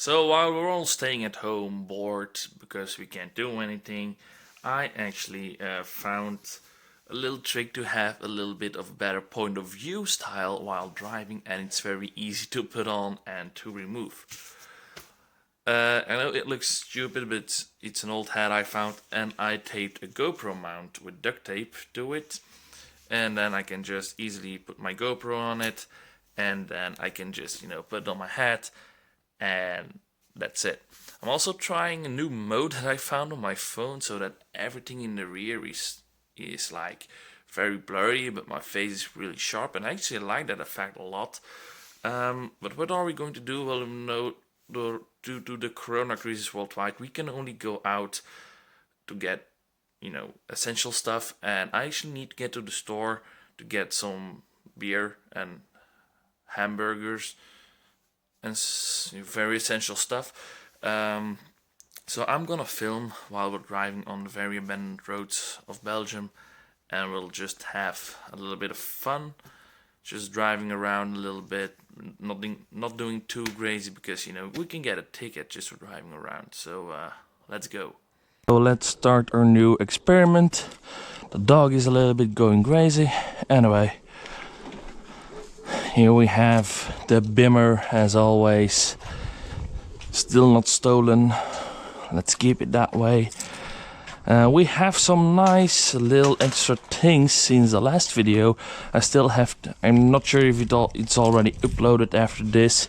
So while we're all staying at home, bored because we can't do anything, I actually found a little trick to have a little bit of better point of view style while driving, and it's very easy to put on and to remove. I know it looks stupid, but it's an old hat I found, and I taped a GoPro mount with duct tape to it, and then I can just easily put my GoPro on it, and then I can just put it on my hat, and that's it. I'm also trying a new mode that I found on my phone so that everything in the rear is like very blurry, but my face is really sharp, and I actually like that effect a lot. But what are we going to do? Well, due to the corona crisis worldwide, we can only go out to get essential stuff, and I actually need to get to the store to get some beer and hamburgers and very essential stuff. So I'm gonna film while we're driving on the very abandoned roads of Belgium, and we'll just have a little bit of fun, just driving around a little bit, not doing too crazy, because we can get a ticket just for driving around. So let's go. So let's start our new experiment. The dog is a little bit going crazy. Anyway, here we have the Bimmer as always, still not stolen. Let's keep it that way. We have some nice little extra things since the last video. I'm not sure if it's already uploaded after this,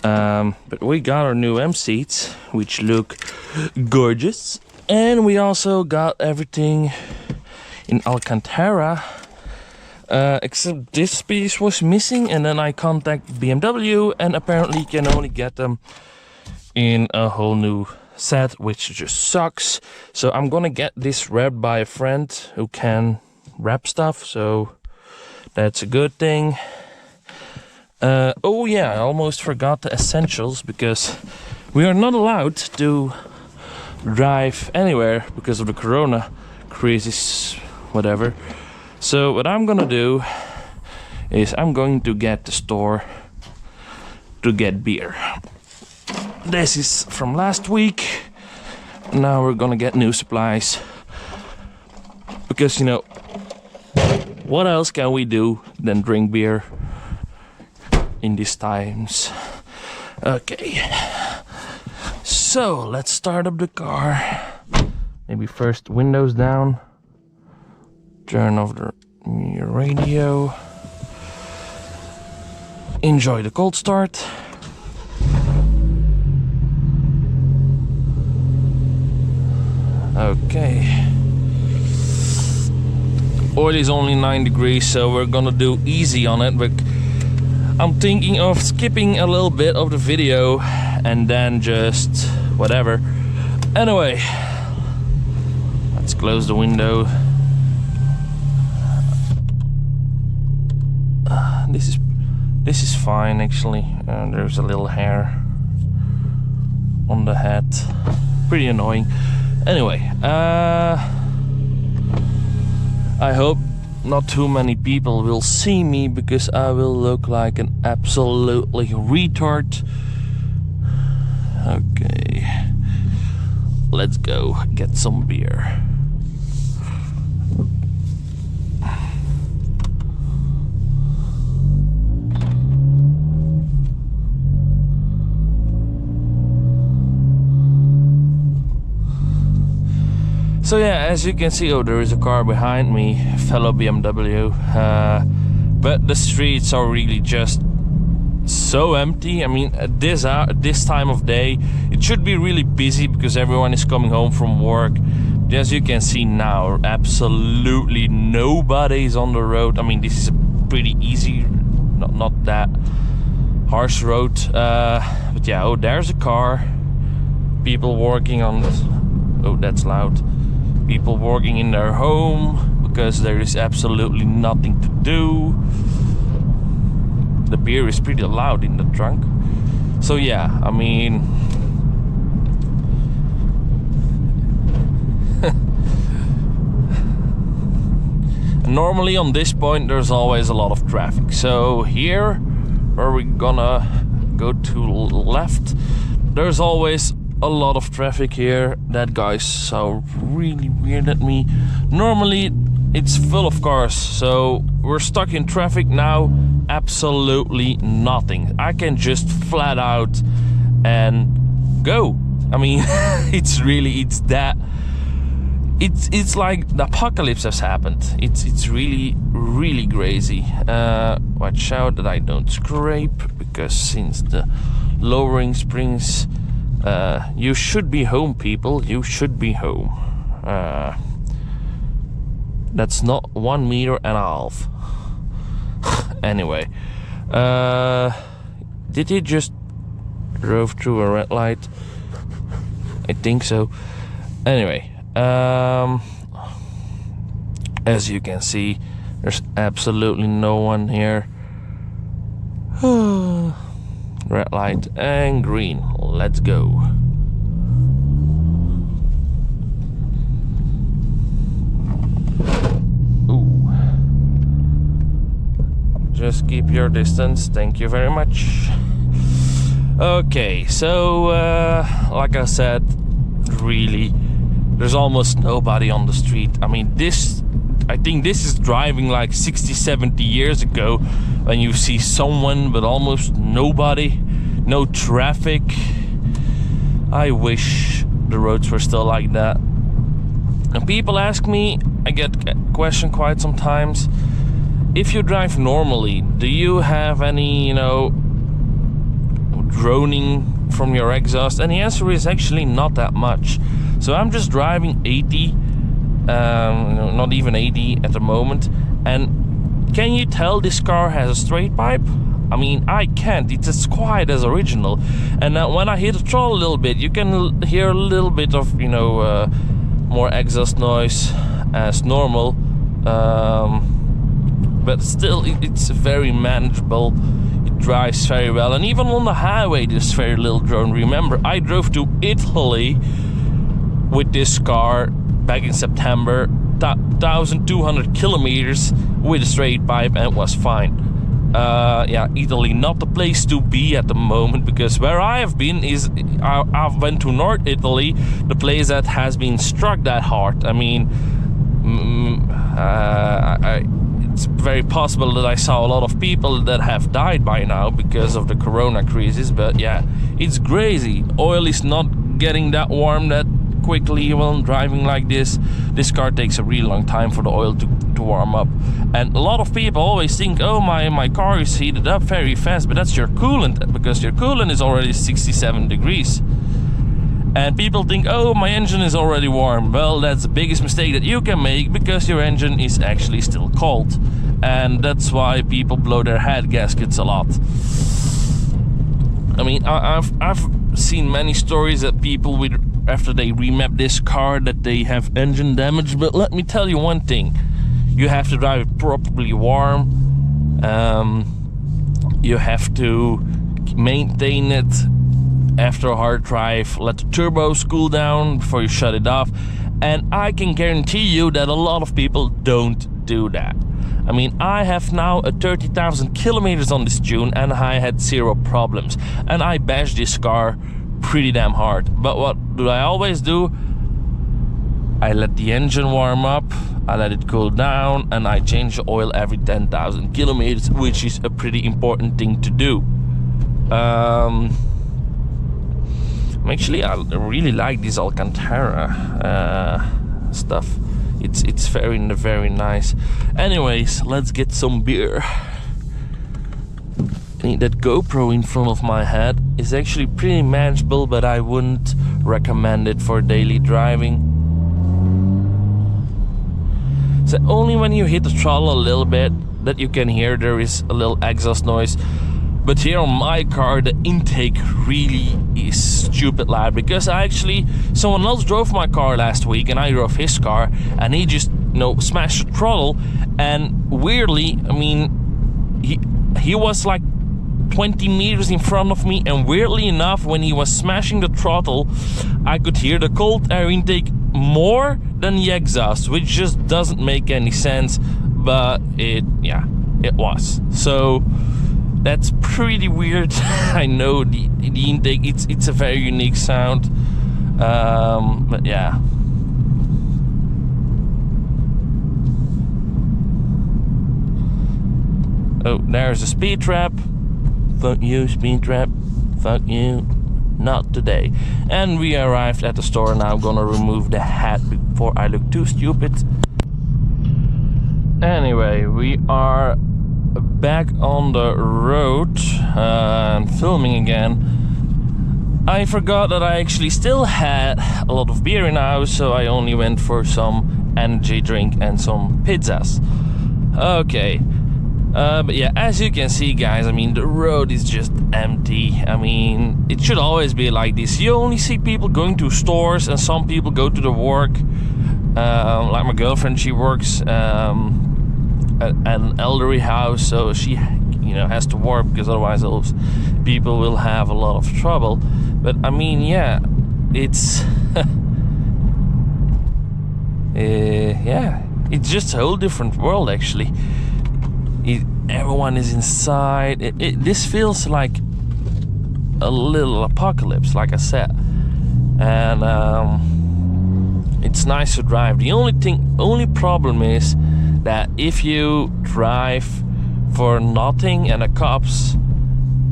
but we got our new M seats, which look gorgeous, and we also got everything in Alcantara. Except this piece was missing, and then I contacted BMW, and apparently you can only get them in a whole new set, which just sucks. So I'm gonna get this wrapped by a friend who can wrap stuff, so that's a good thing. Oh yeah, I almost forgot the essentials, because we are not allowed to drive anywhere because of the corona crisis, whatever. So what I'm gonna do is I'm going to get the store to get beer. This is from last week. Now we're gonna get new supplies, because what else can we do than drink beer in these times? Okay, so let's start up the car. Maybe first windows down. Turn off the radio. Enjoy the cold start. Okay. Oil is only 9 degrees, so we're gonna do easy on it, but I'm thinking of skipping a little bit of the video and then just whatever. Anyway, let's close the window. This is fine actually. There's a little hair on the hat, pretty annoying. Anyway, I hope not too many people will see me, because I will look like an absolutely retard. Okay, let's go get some beer. So yeah, as you can see, there is a car behind me, fellow BMW, but the streets are really just so empty. I mean, at this time of day, it should be really busy because everyone is coming home from work. But as you can see now, absolutely nobody is on the road. I mean, this is a pretty easy, not that harsh road, but yeah, oh, there's a car. People working on, oh, that's loud. People working in their home because there is absolutely nothing to do. The beer is pretty loud in the trunk. So yeah, I mean, normally on this point there's always a lot of traffic. So here, where we're gonna go to left, there's always a lot of traffic here. That guy's so really weird at me. Normally it's full of cars, so we're stuck in traffic now. Absolutely nothing. I can just flat out and go. I mean, it's like the apocalypse has happened. It's really crazy. Watch out that I don't scrape, because since the lowering springs, you should be home, people. You should be home. That's not 1.5 meters. Anyway, did he just drove through a red light? I think so. Anyway, as you can see, there's absolutely no one here. Red light and green. Let's go. Ooh. Just keep your distance. Thank you very much. Okay, so like I said, really, there's almost nobody on the street. I mean, I think this is driving like 60-70 years ago, when you see someone but almost nobody, no traffic. I wish the roads were still like that. And people ask me, I get questioned quite sometimes, if you drive normally, do you have any, droning from your exhaust? And the answer is actually not that much. So I'm just driving 80, not even 80 at the moment. And can you tell this car has a straight pipe? I mean, I can't. It's as quiet as original. And when I hit the throttle a little bit, you can hear a little bit of, more exhaust noise as normal. But still, it's very manageable. It drives very well. And even on the highway, there's very little drone. Remember, I drove to Italy with this car back in September, 1,200 kilometers with a straight pipe, and it was fine. Yeah, Italy, not the place to be at the moment, because where I have been is, I went to North Italy, the place that has been struck that hard. I mean, it's very possible that I saw a lot of people that have died by now because of the corona crisis, but yeah, it's crazy. Oil is not getting that warm that quickly when driving like this. This car takes a really long time for the oil to warm up. And a lot of people always think, oh, my car is heated up very fast, but that's your coolant, because your coolant is already 67 degrees. And people think, oh, my engine is already warm. Well, that's the biggest mistake that you can make, because your engine is actually still cold. And that's why people blow their head gaskets a lot. I mean, I've seen many stories that people with, after they remap this car, that they have engine damage. But let me tell you one thing. You have to drive it properly warm. You have to maintain it after a hard drive. Let the turbos cool down before you shut it off. And I can guarantee you that a lot of people don't do that. I mean, I have now 30,000 kilometers on this tune, and I had 0 problems. And I bashed this car pretty damn hard. But what do I always do? I let the engine warm up, I let it cool down, and I change the oil every 10,000 kilometers, which is a pretty important thing to do. Actually, I really like this Alcantara stuff. It's very nice. Anyways, let's get some beer. That GoPro in front of my head is actually pretty manageable, but I wouldn't recommend it for daily driving. So only when you hit the throttle a little bit that you can hear there is a little exhaust noise. But here on my car, the intake really is stupid loud, because someone else drove my car last week and I drove his car, and he just, smashed the throttle. And weirdly, I mean, he was like 20 meters in front of me, and weirdly enough, when he was smashing the throttle, I could hear the cold air intake more than the exhaust, which just doesn't make any sense, but it was. So That's pretty weird. I know the intake, it's a very unique sound. But yeah. Oh, there's a speed trap. Fuck you, speed trap. Fuck you. Not today. And we arrived at the store. Now I'm gonna remove the hat before I look too stupid. Anyway, we are back on the road and filming again. I forgot that I actually still had a lot of beer in the house, so I only went for some energy drink and some pizzas. Okay. But yeah, as you can see, guys, I mean, the road is just empty. I mean, it should always be like this. You only see people going to stores, and some people go to the work. Like my girlfriend, she works at an elderly house, so she, you know, has to work because otherwise those people will have a lot of trouble. But I mean, yeah, it's yeah, it's just a whole different world actually. Everyone is inside. This feels like a little apocalypse, like I said, and it's nice to drive. The only problem is that if you drive for nothing and the cops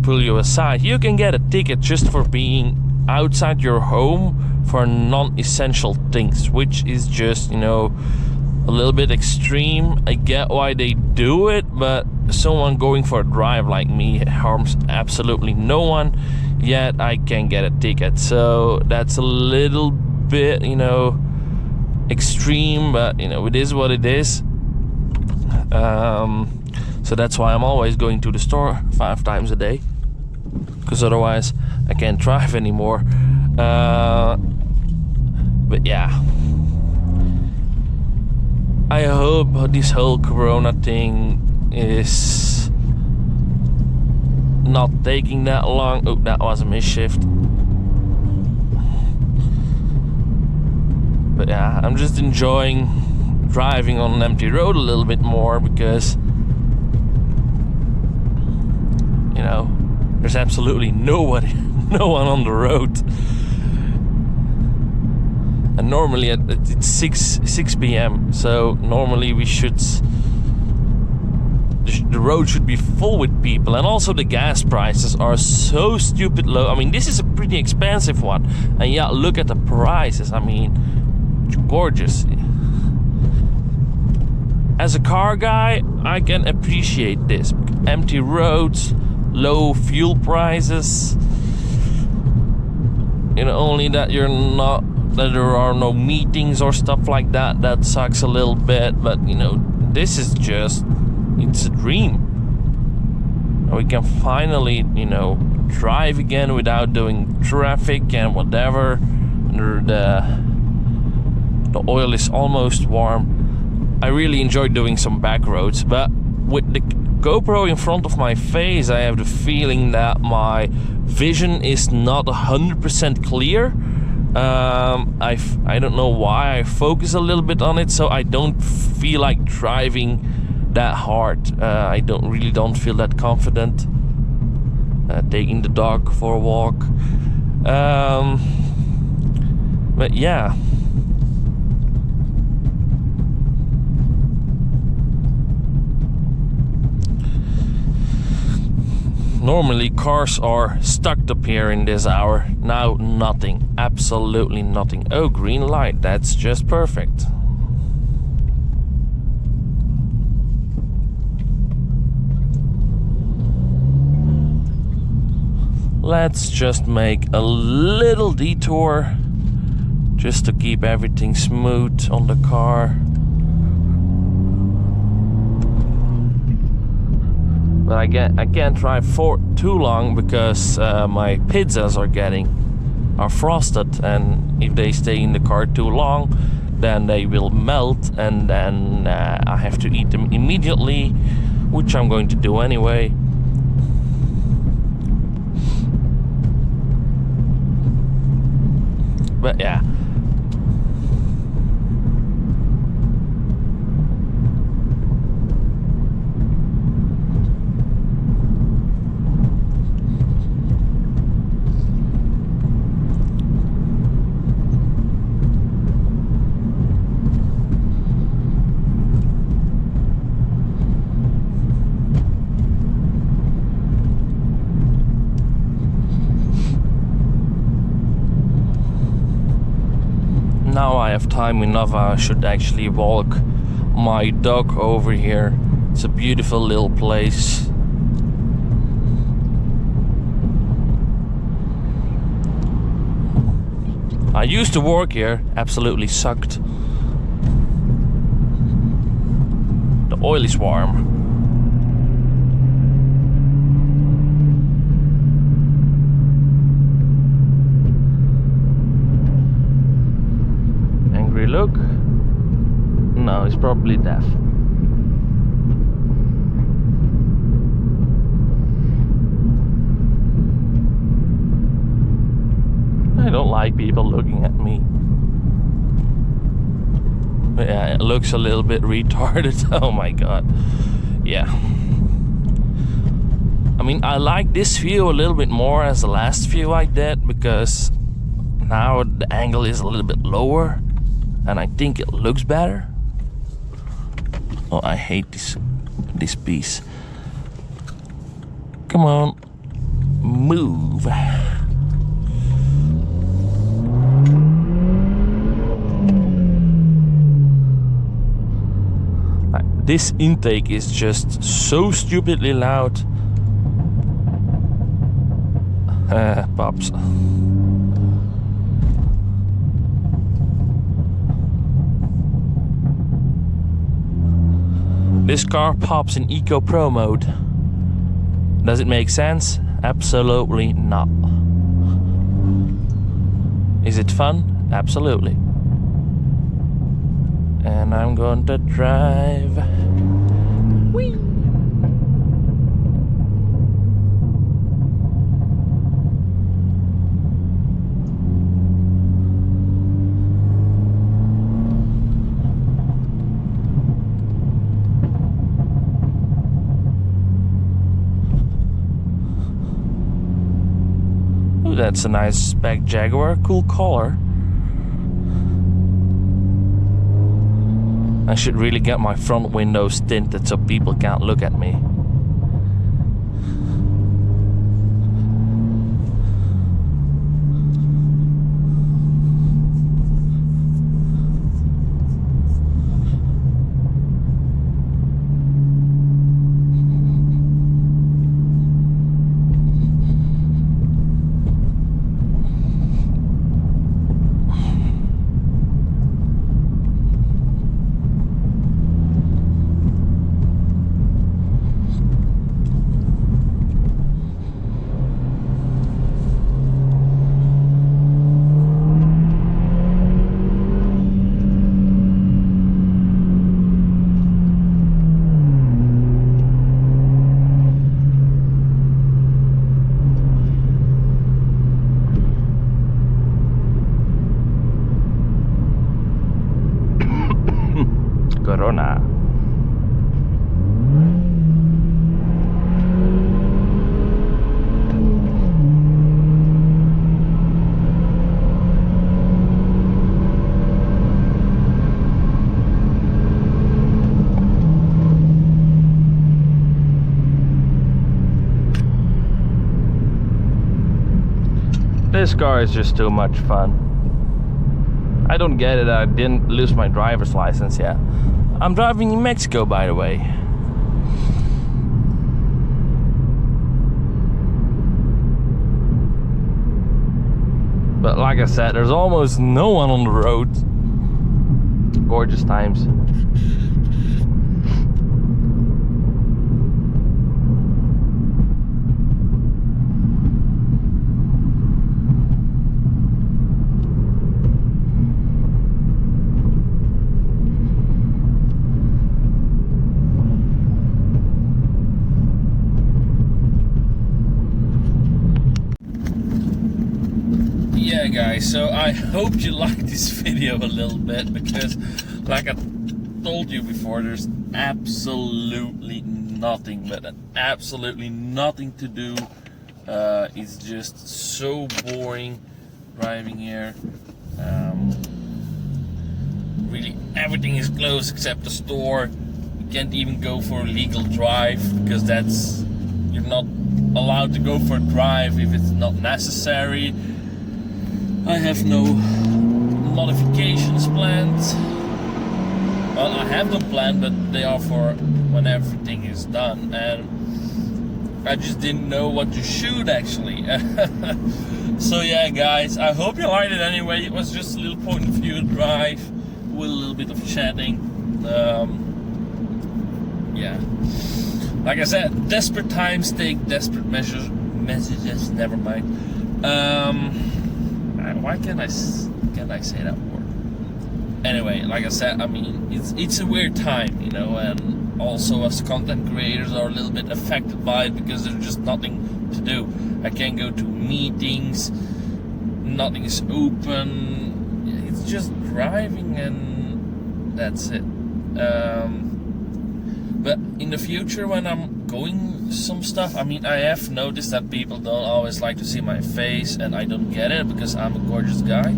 pull you aside, you can get a ticket just for being outside your home for non-essential things, which is just, you know, a little bit extreme. I get why they do it, but someone going for a drive like me harms absolutely no one, yet I can get a ticket. So that's a little bit, you know, extreme, but you know, it is what it is. So that's why I'm always going to the store 5 times a day, because otherwise I can't drive anymore. But yeah, I hope this whole corona thing is not taking that long. Oh, that was a misshift. But yeah, I'm just enjoying driving on an empty road a little bit more, because, you know, there's absolutely no one on the road. And normally it's 6 p.m. so normally the road should be full with people. And also the gas prices are so stupid low. I mean, this is a pretty expensive one, and yeah, look at the prices. I mean, it's gorgeous. As a car guy, I can appreciate this. Empty roads, low fuel prices, you know, only that there are no meetings or stuff like that. That sucks a little bit, but you know, this is just, it's a dream. We can finally, you know, drive again without doing traffic and whatever. The oil is almost warm. I really enjoy doing some back roads, but with the GoPro in front of my face, I have the feeling that my vision is not 100% clear. I don't know why. I focus a little bit on it, so I don't feel like driving that hard. I don't feel that confident taking the dog for a walk. But yeah. Normally cars are stuck up here in this hour. Now nothing, absolutely nothing. Oh, green light, that's just perfect. Let's just make a little detour just to keep everything smooth on the car. But I can't drive for too long because my pizzas are frosted, and if they stay in the car too long, then they will melt, and then I have to eat them immediately, which I'm going to do anyway. But yeah. now I have time enough. I should actually walk my dog over here. It's a beautiful little place. I used to work here, absolutely sucked. The oil is warm. Angry look? No, he's probably deaf. I don't like people looking at me. Yeah, it looks a little bit retarded. Oh my god. Yeah. I mean, I like this view a little bit more as the last view I did, because now the angle is a little bit lower and I think it looks better. Oh, I hate this piece. Come on. Move. This intake is just so stupidly loud. Pops. This car pops in Eco Pro mode. Does it make sense? Absolutely not. Is it fun? Absolutely. And I'm going to drive. Whee! Ooh, that's a nice spec Jaguar, cool color. I should really get my front windows tinted so people can't look at me. Corona. This car is just too much fun. I don't get it. I didn't lose my driver's license yet. I'm driving in Mexico, by the way. But like I said, there's almost no one on the road. Gorgeous times. Yeah guys, so I hope you liked this video a little bit, because like I told you before, there's absolutely nothing, but absolutely nothing to do. It's just so boring driving here. Really everything is closed except the store. You can't even go for a legal drive, because you're not allowed to go for a drive if it's not necessary. I have no modifications planned. Well, I have them planned, but they are for when everything is done, and I just didn't know what to shoot actually. So yeah, guys, I hope you liked it anyway. It was just a little point of view drive with a little bit of chatting. Yeah, like I said, desperate times take desperate messages. Never mind. Why can't I say that word? Anyway, like I said, I mean, it's a weird time, you know, and also as content creators are a little bit affected by it because there's just nothing to do. I can't go to meetings, nothing is open, it's just driving and that's it. But in the future when I'm going some stuff, I mean, I have noticed that people don't always like to see my face, and I don't get it because I'm a gorgeous guy.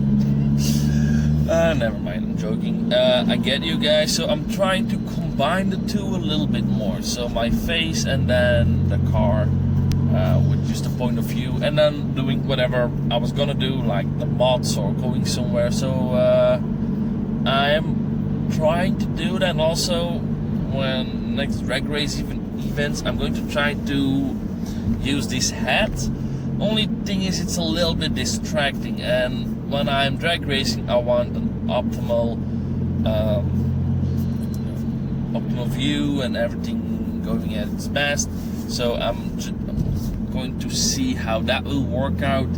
Never mind, I'm joking. I get you guys, so I'm trying to combine the two a little bit more. So my face and then the car with just a point of view, and then doing whatever I was gonna do, like the mods or going somewhere. So I am trying to do that, and also when next drag race events, I'm going to try to use this hat. Only thing is, it's a little bit distracting, and when I'm drag racing, I want an optimal view and everything going at its best. So I'm going to see how that will work out.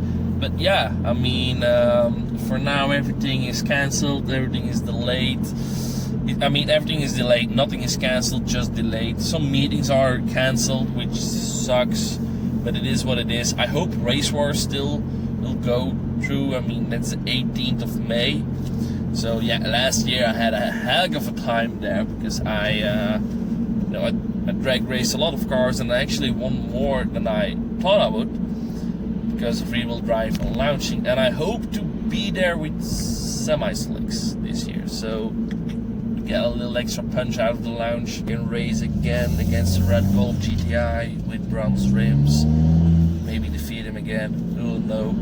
But yeah, I mean, for now everything is cancelled, everything is delayed. I mean, everything is delayed, nothing is cancelled, just delayed. Some meetings are cancelled, which sucks, but it is what it is. I hope Race Wars still will go through. I mean, that's the 18th of May. So yeah, last year I had a heck of a time there because I drag raced a lot of cars, and I actually won more than I thought I would because of rear-wheel drive and launching. And I hope to be there with semi-slicks this year. So get a little extra punch out of the lounge and race again against the Red Golf GTI with bronze rims. Maybe defeat him again, who will know.